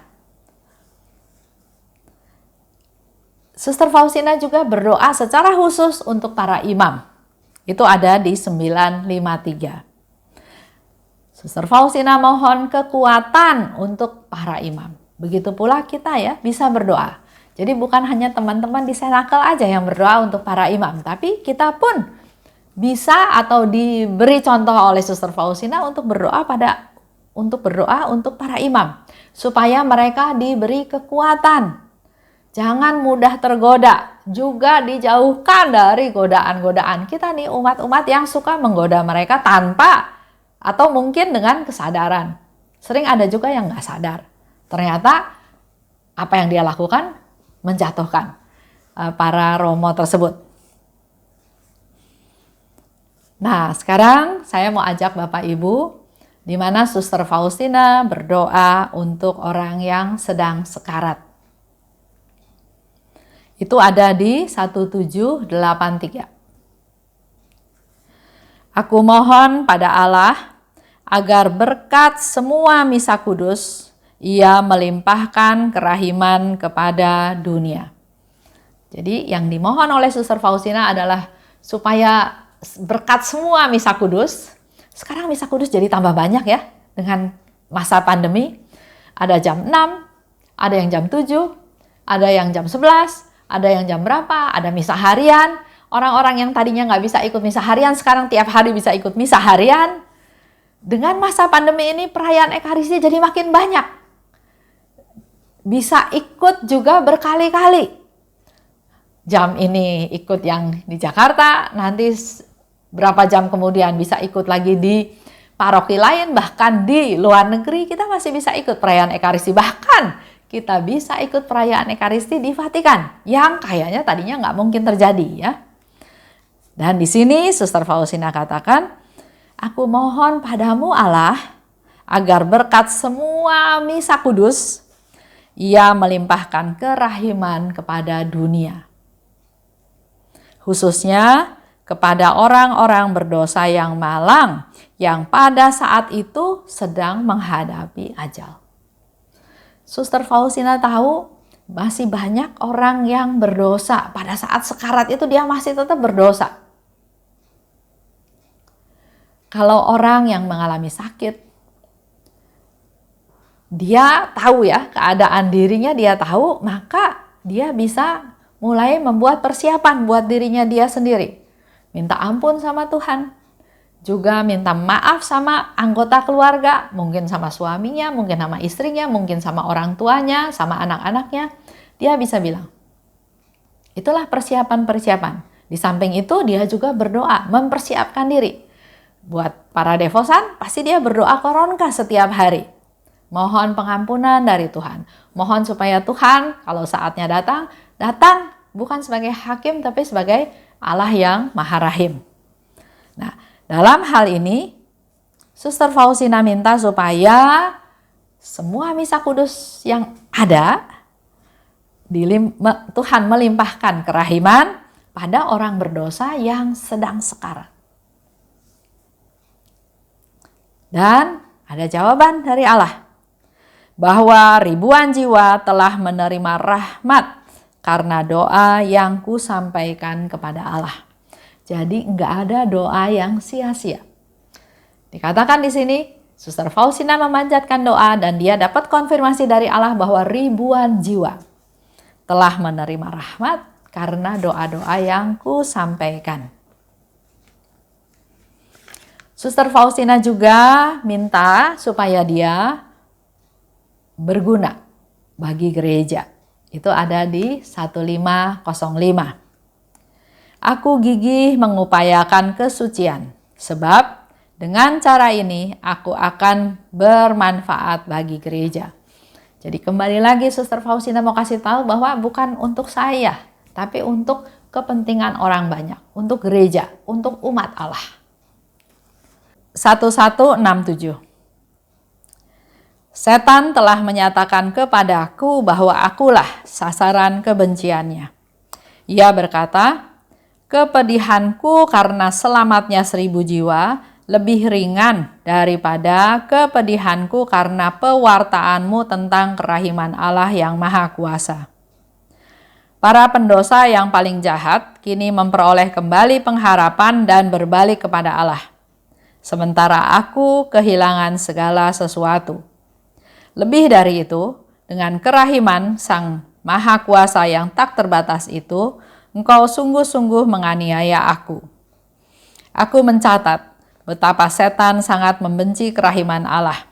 Suster Faustina juga berdoa secara khusus untuk para imam. Itu ada di 953. Suster Faustina mohon kekuatan untuk para imam. Begitu pula kita ya bisa berdoa. Jadi bukan hanya teman-teman di Senakel aja yang berdoa untuk para imam, tapi kita pun bisa atau diberi contoh oleh Suster Faustina untuk berdoa untuk para imam supaya mereka diberi kekuatan. Jangan mudah tergoda, juga dijauhkan dari godaan-godaan. Kita nih umat-umat yang suka menggoda mereka tanpa atau mungkin dengan kesadaran. Sering ada juga yang nggak sadar. Ternyata apa yang dia lakukan menjatuhkan para romo tersebut. Nah, sekarang saya mau ajak Bapak Ibu, di mana Suster Faustina berdoa untuk orang yang sedang sekarat. Itu ada di 1783. Aku mohon pada Allah agar berkat semua misa kudus, Ia melimpahkan kerahiman kepada dunia. Jadi yang dimohon oleh Suster Faustina adalah supaya berkat semua misa kudus. Sekarang misa kudus jadi tambah banyak ya dengan masa pandemi. Ada jam 6, ada yang jam 7, ada yang jam 11, ada yang jam berapa, ada misa harian. Orang-orang yang tadinya nggak bisa ikut misa harian sekarang tiap hari bisa ikut misa harian. Dengan masa pandemi ini perayaan Ekaristi jadi makin banyak. Bisa ikut juga berkali-kali. Jam ini ikut yang di Jakarta, nanti berapa jam kemudian bisa ikut lagi di paroki lain, bahkan di luar negeri kita masih bisa ikut perayaan Ekaristi. Bahkan kita bisa ikut perayaan Ekaristi di Vatikan, yang kayaknya tadinya nggak mungkin terjadi ya. Dan di sini Suster Faustina katakan, aku mohon padamu Allah, agar berkat semua misa kudus, Ia melimpahkan kerahiman kepada dunia. khususnya kepada orang-orang berdosa yang malang, yang pada saat itu sedang menghadapi ajal. Suster Faustina tahu masih banyak orang yang berdosa. Pada saat sekarat itu dia masih tetap berdosa. Kalau orang yang mengalami sakit, dia tahu ya keadaan dirinya, dia tahu, maka dia bisa mulai membuat persiapan buat dirinya dia sendiri. Minta ampun sama Tuhan. Juga minta maaf sama anggota keluarga, mungkin sama suaminya, mungkin sama istrinya, mungkin sama orang tuanya, sama anak-anaknya. Dia bisa bilang, itulah persiapan-persiapan. Di samping itu dia juga berdoa, mempersiapkan diri. Buat para devosan, pasti dia berdoa koronka setiap hari. Mohon pengampunan dari Tuhan. Mohon supaya Tuhan kalau saatnya datang bukan sebagai hakim tapi sebagai Allah yang Maha Rahim. Nah, dalam hal ini, Suster Faustina minta supaya semua misa kudus yang ada, Tuhan melimpahkan kerahiman pada orang berdosa yang sedang sekarat. Dan ada jawaban dari Allah, bahwa ribuan jiwa telah menerima rahmat karena doa yang kusampaikan kepada Allah. Jadi nggak ada doa yang sia-sia. Dikatakan di sini, Suster Faustina memanjatkan doa dan dia dapat konfirmasi dari Allah bahwa ribuan jiwa telah menerima rahmat karena doa-doa yang kusampaikan. Suster Faustina juga minta supaya dia berguna bagi gereja. Itu ada di 1505. Aku gigih mengupayakan kesucian, sebab dengan cara ini aku akan bermanfaat bagi gereja. Jadi kembali lagi Suster Faustina mau kasih tahu bahwa bukan untuk saya, tapi untuk kepentingan orang banyak, untuk gereja, untuk umat Allah. 1167. Setan telah menyatakan kepadaku bahwa akulah sasaran kebenciannya. Ia berkata, kepedihanku karena selamatnya 1000 jiwa lebih ringan daripada kepedihanku karena pewartaanmu tentang kerahiman Allah yang Maha Kuasa. Para pendosa yang paling jahat kini memperoleh kembali pengharapan dan berbalik kepada Allah. Sementara aku kehilangan segala sesuatu. Lebih dari itu, dengan kerahiman Sang Maha Kuasa yang tak terbatas itu, Engkau sungguh-sungguh menganiaya aku. Aku mencatat betapa setan sangat membenci kerahiman Allah.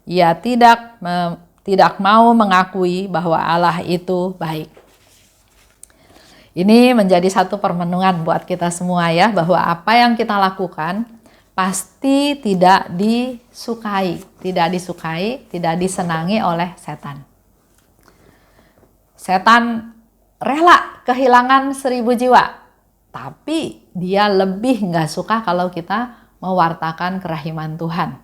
Ia tidak mau mengakui bahwa Allah itu baik. Ini menjadi satu permenungan buat kita semua ya, bahwa apa yang kita lakukan pasti tidak disukai, tidak disenangi oleh setan. Setan rela kehilangan 1000 jiwa, tapi dia lebih nggak suka kalau kita mewartakan kerahiman Tuhan.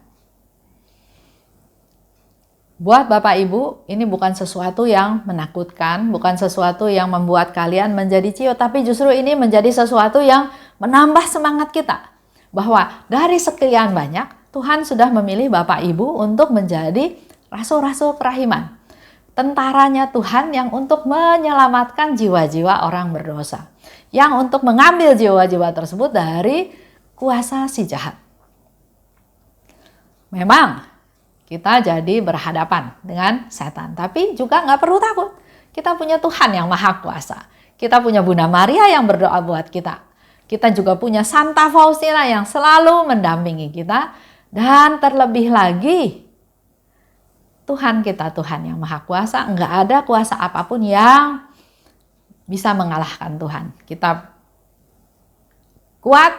Buat Bapak Ibu, ini bukan sesuatu yang menakutkan, bukan sesuatu yang membuat kalian menjadi ciut, tapi justru ini menjadi sesuatu yang menambah semangat kita. Bahwa dari sekian banyak, Tuhan sudah memilih Bapak Ibu untuk menjadi rasul-rasul kerahiman. Tentaranya Tuhan yang untuk menyelamatkan jiwa-jiwa orang berdosa. Yang untuk mengambil jiwa-jiwa tersebut dari kuasa si jahat. Memang kita jadi berhadapan dengan setan. Tapi juga nggak perlu takut. Kita punya Tuhan yang Maha Kuasa. Kita punya Bunda Maria yang berdoa buat kita. Kita juga punya Santa Faustina yang selalu mendampingi kita. Dan terlebih lagi, Tuhan kita, Tuhan yang Maha Kuasa, nggak ada kuasa apapun yang bisa mengalahkan Tuhan. Kita kuat,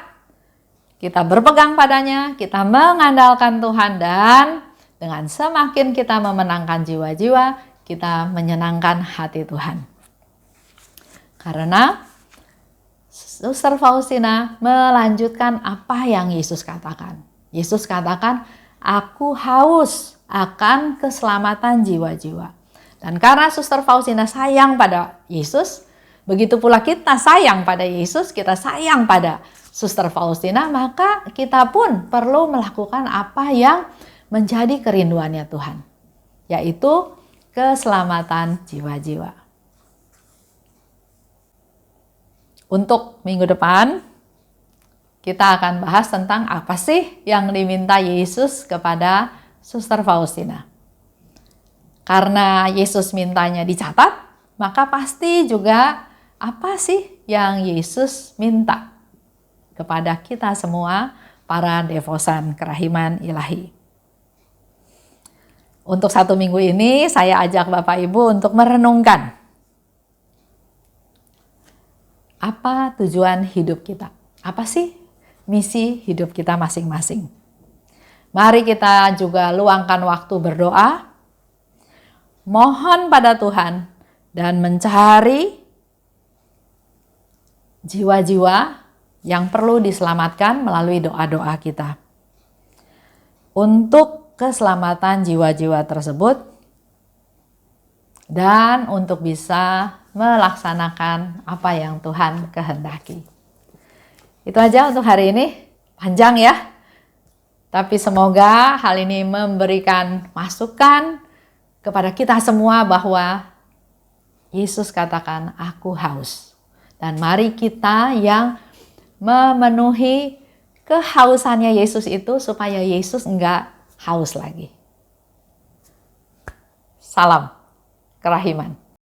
kita berpegang padanya, kita mengandalkan Tuhan, dan dengan semakin kita memenangkan jiwa-jiwa, kita menyenangkan hati Tuhan. Karena Suster Faustina melanjutkan apa yang Yesus katakan. Yesus katakan, aku haus akan keselamatan jiwa-jiwa. Dan karena Suster Faustina sayang pada Yesus, Begitu pula kita sayang pada Yesus, kita sayang pada Suster Faustina, maka kita pun perlu melakukan apa yang menjadi kerinduannya Tuhan, yaitu keselamatan jiwa-jiwa. Untuk minggu depan, kita akan bahas tentang apa sih yang diminta Yesus kepada Suster Faustina. Karena Yesus mintanya dicatat, maka pasti juga apa sih yang Yesus minta kepada kita semua para devosan kerahiman ilahi. Untuk 1 minggu ini saya ajak Bapak Ibu untuk merenungkan apa tujuan hidup kita. Apa sih misi hidup kita masing-masing. Mari kita juga luangkan waktu berdoa, mohon pada Tuhan, dan mencari jiwa-jiwa yang perlu diselamatkan melalui doa-doa kita. Untuk keselamatan jiwa-jiwa tersebut, dan untuk bisa melaksanakan apa yang Tuhan kehendaki. Itu aja untuk hari ini, panjang ya. Tapi semoga hal ini memberikan masukan kepada kita semua bahwa Yesus katakan, aku haus. Dan mari kita yang memenuhi kehausannya Yesus itu supaya Yesus enggak haus lagi. Salam kerahiman.